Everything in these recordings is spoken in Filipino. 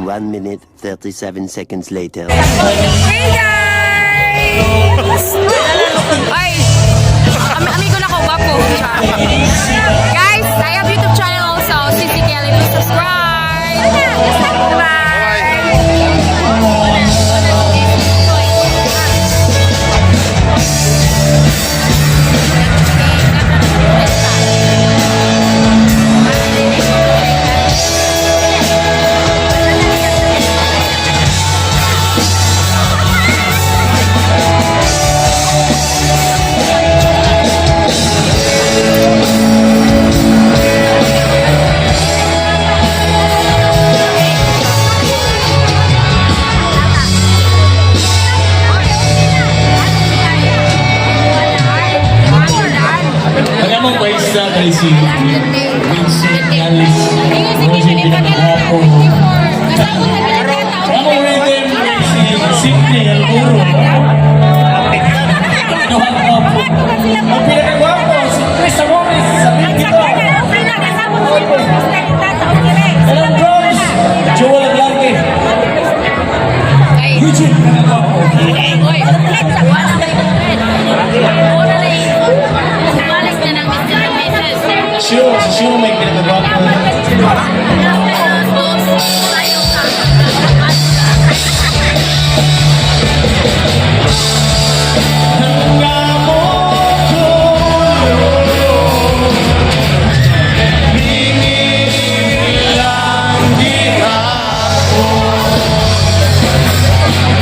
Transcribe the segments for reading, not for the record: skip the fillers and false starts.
1 minute 37 seconds later. Hey guys! Ay! Amigo na ko, wapo siya. Guys, I have YouTube channel also. Siquijor, please subscribe! Bye! Si Vincent Yalis Rosie Villanueva ako rin si Sidney Alguro ang pinakagwapo si Chris Amores sa Siquijor Alam Rose Joel Aguilarque Eugene pinakagwapo Sure may pinagagawa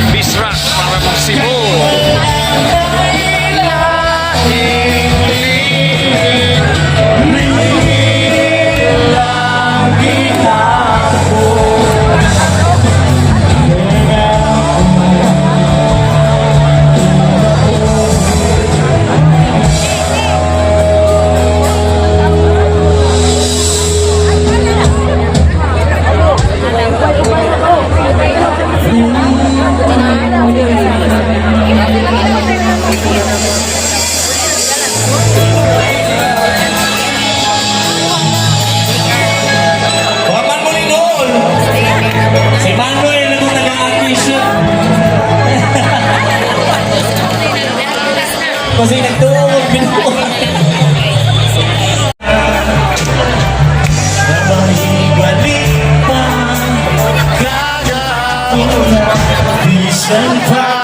Bisrak para Maksimo kasi nagtuwag binuwa. Nabalik pa, gagawin na,